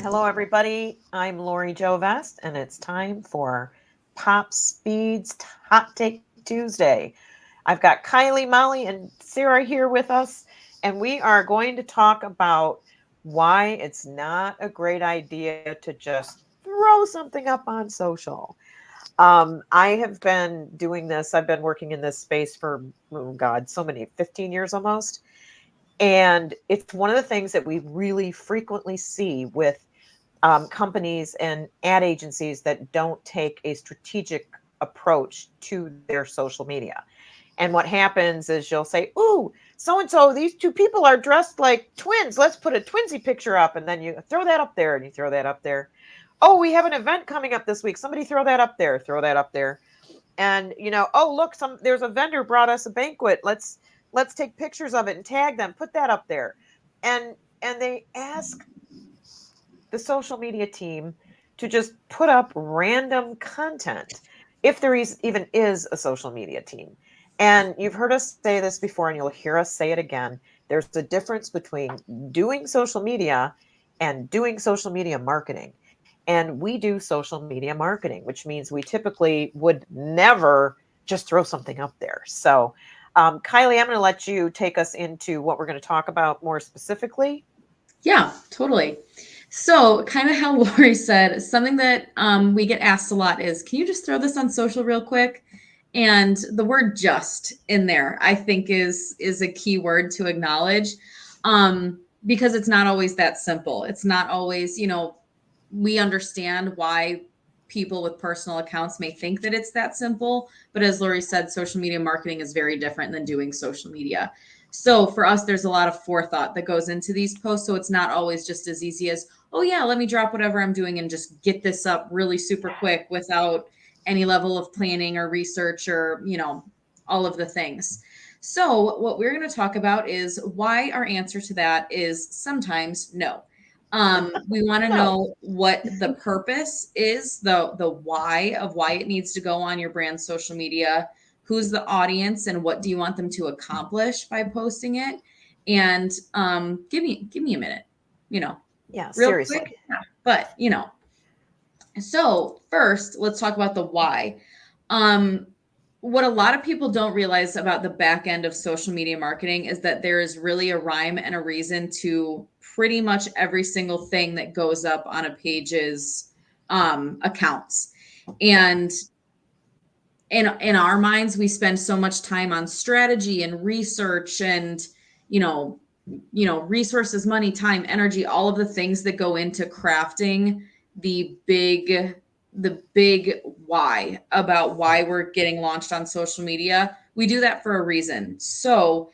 Hello, everybody. I'm Lori Jo Vest, and it's time for Pop Speed's Hot Take Tuesday. I've got Kylie, Molly, and Sarah here with us, and we are going to talk about why it's not a great idea to just throw something up on social. I have been doing this, I've been working in this space for, oh God, so many, 15 years almost. And it's one of the things that we really frequently see with companies and ad agencies that don't take a strategic approach to their social media. And what happens is you'll say, "Ooh, so and so, these two people are dressed like twins. Let's put a twinsy picture up." And then you throw that up there and you throw that up there. "Oh, we have an event coming up this week. Somebody throw that up there, throw that up there." And "Oh, look, there's a vendor brought us a banquet. Let's take pictures of it and tag them, put that up there." And they ask the social media team to just put up random content if there even is a social media team. And you've heard us say this before, and you'll hear us say it again. There's a difference between doing social media and doing social media marketing. And we do social media marketing, which means we typically would never just throw something up there. So, Kylie, I'm going to let you take us into what we're going to talk about more specifically. Yeah, totally. So, kind of how Lori said, something that we get asked a lot is, can you just throw this on social real quick? And the word "just" in there, I think, is a key word to acknowledge, because it's not always that simple. It's not always, we understand why people with personal accounts may think that it's that simple, but as Lori said, social media marketing is very different than doing social media. So for us, there's a lot of forethought that goes into these posts. So it's not always just as easy as, oh, yeah, let me drop whatever I'm doing and just get this up really super quick without any level of planning or research or, all of the things. So what we're going to talk about is why our answer to that is sometimes no. We want to No. know what the purpose is, the why of why it needs to go on your brand's social media, who's the audience, and what do you want them to accomplish by posting it. And give me a minute, you know, Yeah, real quick. seriously. Yeah. But so first, let's talk about the why. Um, what a lot of people don't realize about the back end of social media marketing is that there is really a rhyme and a reason to pretty much every single thing that goes up on a page's accounts. And in our minds, we spend so much time on strategy and research and you know resources, money, time, energy, all of the things that go into crafting the big why about why we're getting launched on social media. We do that for a reason. So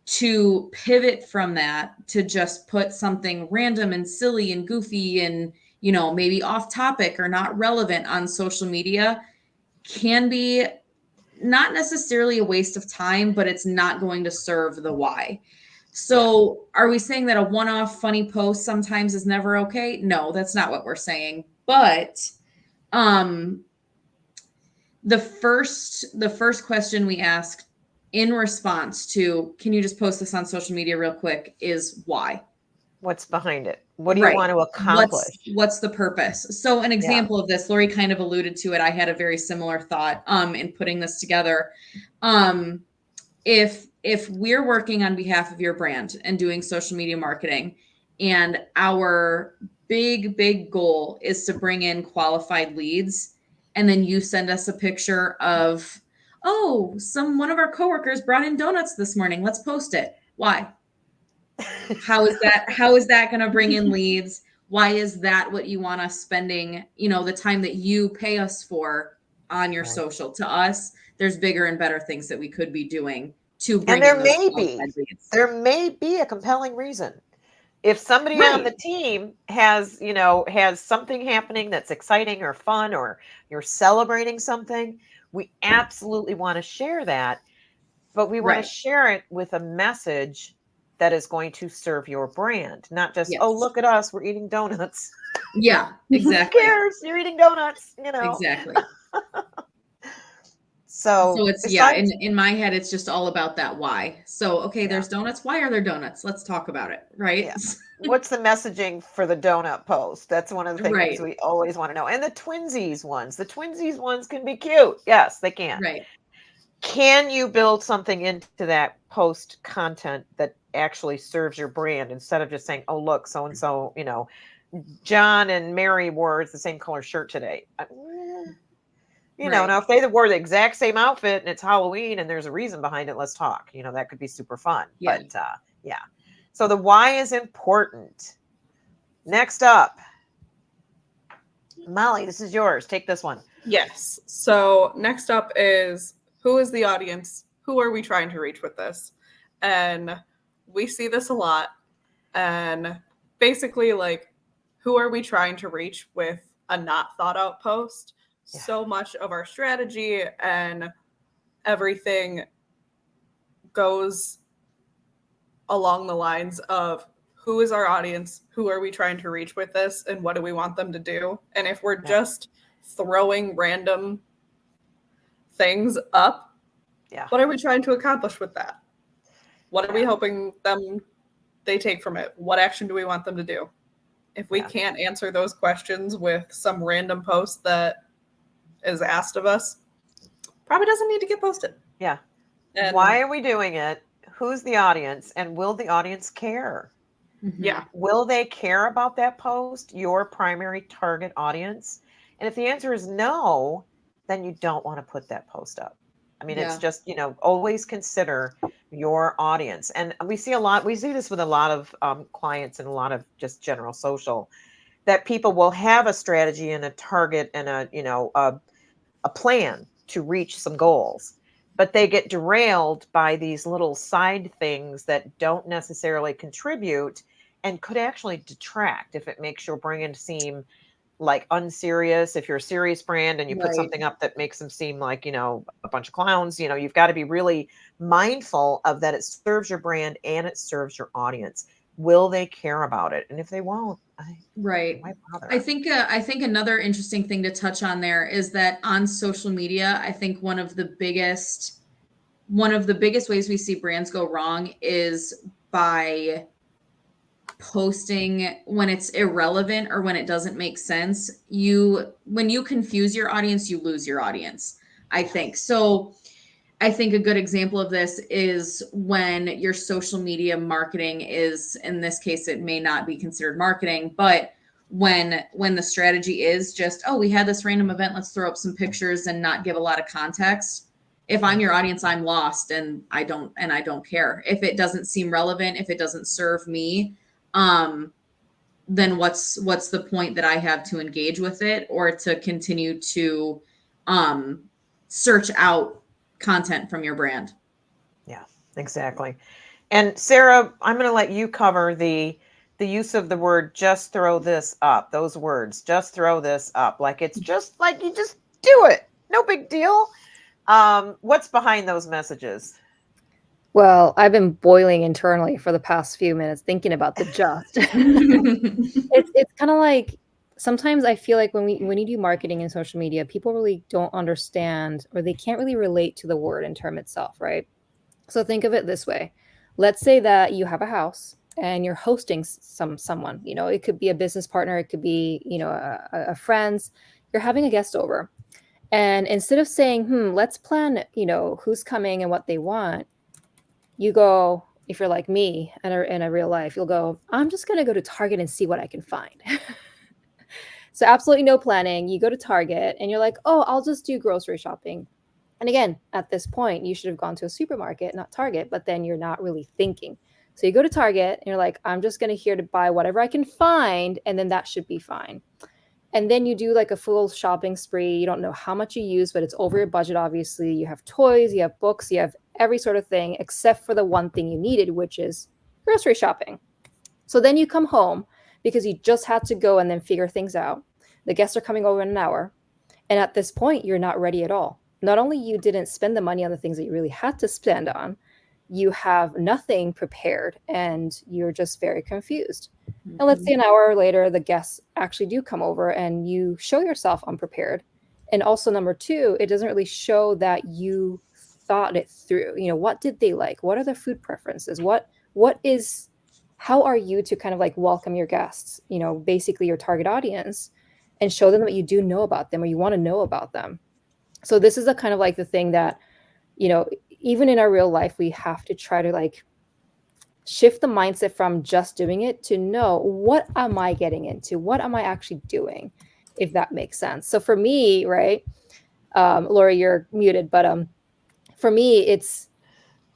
to pivot from that to just put something random and silly and goofy and maybe off topic or not relevant on social media can be not necessarily a waste of time, but it's not going to serve the why. Yeah. So, are we saying that a one off funny post sometimes is never okay? No, that's not what we're saying. But um, the first question we asked in response to, can you just post this on social media real quick, is why? What's behind it? What do you Right. want to What's accomplish? what's the purpose? So an Yeah. example of this, Lori kind of alluded to it. I had a very similar thought in putting this together. Um if we're working on behalf of your brand and doing social media marketing, and our big goal is to bring in qualified leads, and then you send us a picture of, oh, one of our coworkers brought in donuts this morning, let's post it. Why? How is that going to bring in leads? Why is that what you want us spending, the time that you pay us for on your Right. social? To us, there's bigger and better things that we could be doing to And bring in those there may be a compelling reason. If somebody on right. the team has something happening that's exciting or fun, or you're celebrating something, we absolutely want to share that, but we want to Right. share it with a message that is going to serve your brand, not just, "Oh, Yes. look at us, we're eating donuts." Yeah, Who exactly. cares? You're eating donuts. Exactly. So So it's, yeah, besides, in my head, it's just all about that why. So, okay, yeah, there's donuts. Why are there donuts? Let's talk about it, right? yeah. What's the messaging for the donut post? That's one of the things Right, we always want to know. And the twinsies ones. The twinsies ones can be cute. Yes, they can. right. Can you build something into that post content that actually serves your brand instead of just saying, "Oh, look, so and so, John and Mary wore the same color shirt today." Right. Now if they wore the exact same outfit and it's Halloween and there's a reason behind it, let's talk. That could be super fun. Yeah. But yeah. So the why is important. Next up, Molly, this is yours. Take this one. Yes. So next up is, who is the audience? Who are we trying to reach with this? And we see this a lot. And basically, like, who are we trying to reach with a not thought out post? Yeah. So much of our strategy and everything goes along the lines of, who is our audience? Who are we trying to reach with this? And what do we want them to do? And if we're just throwing random things up, what are we trying to accomplish with that? What are we hoping they take from it? What action do we want them to do? If we can't answer those questions with some random post that is asked of us, probably doesn't need to get posted. Yeah. And why are we doing it? Who's the audience? And will the audience care? Yeah. Will they care about that post, your primary target audience? And if the answer is no, then you don't want to put that post up. I mean, it's just, always consider your audience. And we see this with a lot of clients and a lot of just general social, that people will have a strategy and a target and a plan to reach some goals, but they get derailed by these little side things that don't necessarily contribute and could actually detract if it makes your brand seem like unserious. If you're a serious brand and you put something up that makes them seem like, a bunch of clowns, you've got to be really mindful of that. It serves your brand and it serves your audience. Will they care about it? And if they won't, Right. why bother? I think another interesting thing to touch on there is that on social media, I think one of the biggest ways we see brands go wrong is by posting when it's irrelevant or when it doesn't make sense. When you confuse your audience, you lose your audience, I think. So I think a good example of this is when your social media marketing is, in this case, it may not be considered marketing, but when the strategy is just, oh, we had this random event, let's throw up some pictures and not give a lot of context. If I'm your audience, I'm lost and I don't care. If it doesn't seem relevant, if it doesn't serve me, then what's the point that I have to engage with it or to continue to search out content from your brand? Yeah, exactly. And Sarah, I'm going to let you cover the use of the word "just throw this up." Those words, "just throw this up," like it's just like you just do it, no big deal. What's behind those messages? Well, I've been boiling internally for the past few minutes thinking about the just. It's kind of like, sometimes I feel like when you do marketing and social media, people really don't understand, or they can't really relate to the word and term itself, right? So think of it this way. Let's say that you have a house and you're hosting someone, it could be a business partner, it could be, a friend's, you're having a guest over. And instead of saying, let's plan, who's coming and what they want, you go, if you're like me in a real life, you'll go, I'm just going to go to Target and see what I can find. So absolutely no planning. You go to Target and you're like, oh, I'll just do grocery shopping. And again, at this point, you should have gone to a supermarket, not Target, but then you're not really thinking. So you go to Target and you're like, I'm just going to here to buy whatever I can find, and then that should be fine. And then you do like a full shopping spree. You don't know how much you use, but it's over your budget, obviously. You have toys, you have books, you have every sort of thing, except for the one thing you needed, which is grocery shopping. So then you come home because you just had to go and then figure things out. The guests are coming over in an hour. And at this point, you're not ready at all. Not only you didn't spend the money on the things that you really had to spend on, you have nothing prepared and you're just very confused. And let's say an hour later, the guests actually do come over and you show yourself unprepared. And also number two, it doesn't really show that you thought it through. You know, what did they like? What are their food preferences? What is how are you to kind of like welcome your guests, you know, basically your target audience, and show them what you do know about them or you want to know about them. So this is the kind of like the thing that, you know, even in our real life, we have to try to like shift the mindset from just doing it to know, what am I getting into? What am I actually doing? If that makes sense. So for me, right, Lori, you're muted, but for me, it's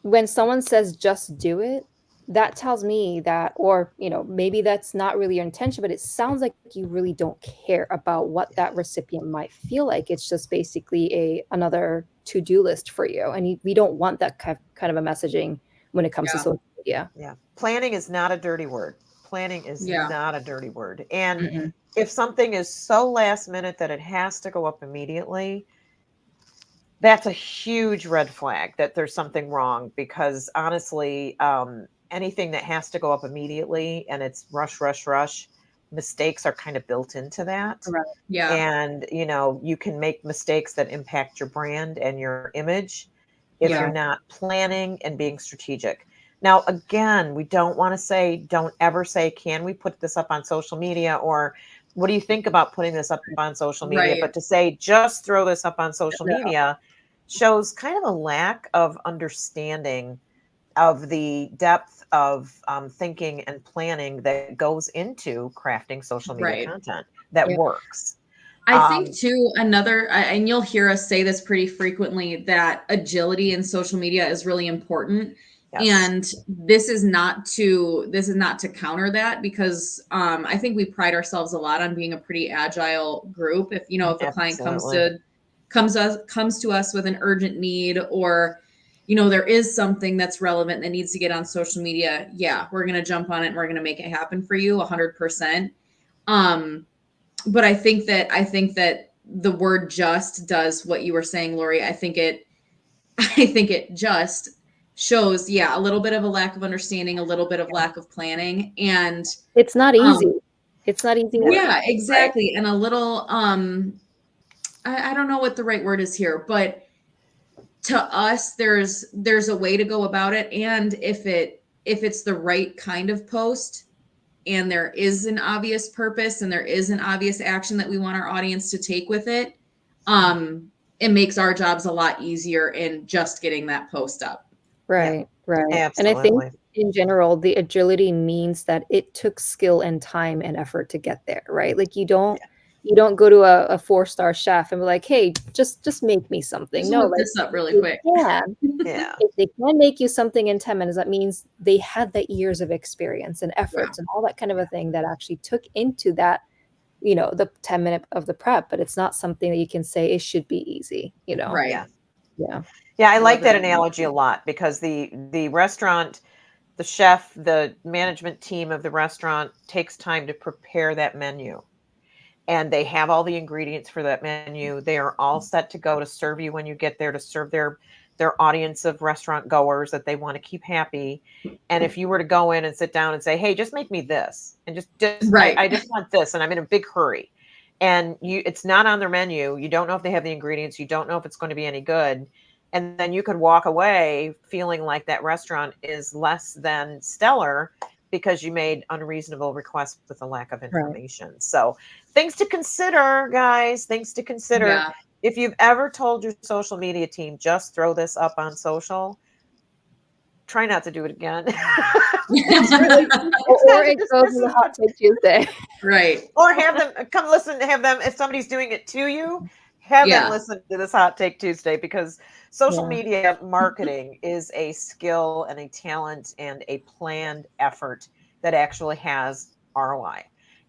when someone says just do it, that tells me that, or you know, maybe that's not really your intention, but it sounds like you really don't care about what that recipient might feel like. It's just basically another to-do list for you, and we don't want that kind of a messaging when it comes to Yeah. social media. Yeah. Planning is not a dirty word. Planning is Yeah. not a dirty word. And Mm-mm. if something is so last minute that it has to go up immediately, that's a huge red flag that there's something wrong, because honestly, anything that has to go up immediately and it's rush, rush, rush, mistakes are kind of built into that. Right. Yeah. And, you know, you can make mistakes that impact your brand and your image if Yeah. you're not planning and being strategic. Now, again, we don't want to say, don't ever say, can we put this up on social media? Or what do you think about putting this up on social media? Right. But to say, just throw this up on social No. media shows kind of a lack of understanding of the depth of thinking and planning that goes into crafting social media Right. content that Yeah. works. I think too, and you'll hear us say this pretty frequently, that agility in social media is really important. Yes. And this is not to counter that, because I think we pride ourselves a lot on being a pretty agile group. If a client Absolutely. comes to us with an urgent need, or there is something that's relevant that needs to get on social media, yeah, we're going to jump on it and we're going to make it happen for you 100%. But I think that the word just does what you were saying, Lori. I think it just shows, a little bit of a lack of understanding, a little bit of lack of planning, and It's not easy. It's not easy work. yeah, exactly. Right? And a little, I don't know what the right word is here, but to us, there's a way to go about it. And if it's the right kind of post, and there is an obvious purpose and there is an obvious action that we want our audience to take with it, it makes our jobs a lot easier in just getting that post up. Right, right. And I think Absolutely. in general, the agility means that it took skill and time and effort to get there, right? Like you don't go to a 4-star chef and be like, hey, just make me something. Just No, whip like this up really they quick. can. Yeah. If they can make you something in 10 minutes, that means they had the years of experience and efforts and all that kind of a thing that actually took into that, the 10-minute of the prep. But it's not something that you can say it should be easy, Right. Yeah. Yeah. Yeah, I like Love that it. analogy a lot, because the restaurant, the chef, the management team of the restaurant takes time to prepare that menu. And they have all the ingredients for that menu. They are all set to go to serve you when you get there, to serve their audience of restaurant goers that they want to keep happy. And if you were to go in and sit down and say, hey, just make me this, and just Right. I just want this, and I'm in a big hurry, and it's not on their menu, you don't know if they have the ingredients, you don't know if it's going to be any good, and then you could walk away feeling like that restaurant is less than stellar because you made unreasonable requests with a lack of information. Right. So things to consider, guys, things to consider. Yeah. If you've ever told your social media team, just throw this up on social, try not to do it again. Or it goes in the Hot Take Tuesday. Right. Or have them come listen, have them, if somebody's doing it to you, have them listen to this Hot Take Tuesday, because social media marketing is a skill and a talent and a planned effort that actually has ROI.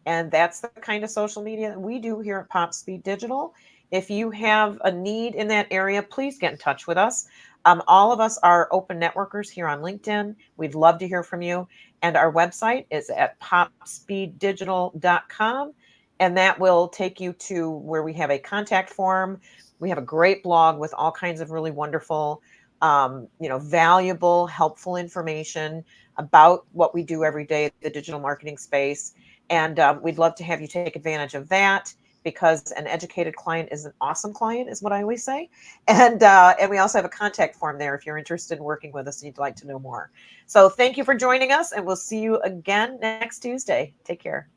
And that's the kind of social media that we do here at Pop Speed Digital. If you have a need in that area, please get in touch with us. All of us are open networkers here on LinkedIn. We'd love to hear from you. And our website is at popspeeddigital.com. And that will take you to where we have a contact form. We have a great blog with all kinds of really wonderful, valuable, helpful information about what we do every day at the digital marketing space. And we'd love to have you take advantage of that. because an educated client is an awesome client, is what I always say. And we also have a contact form there if you're interested in working with us and you'd like to know more. So thank you for joining us, and we'll see you again next Tuesday. Take care.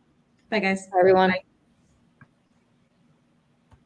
Bye, guys. Everyone. Bye.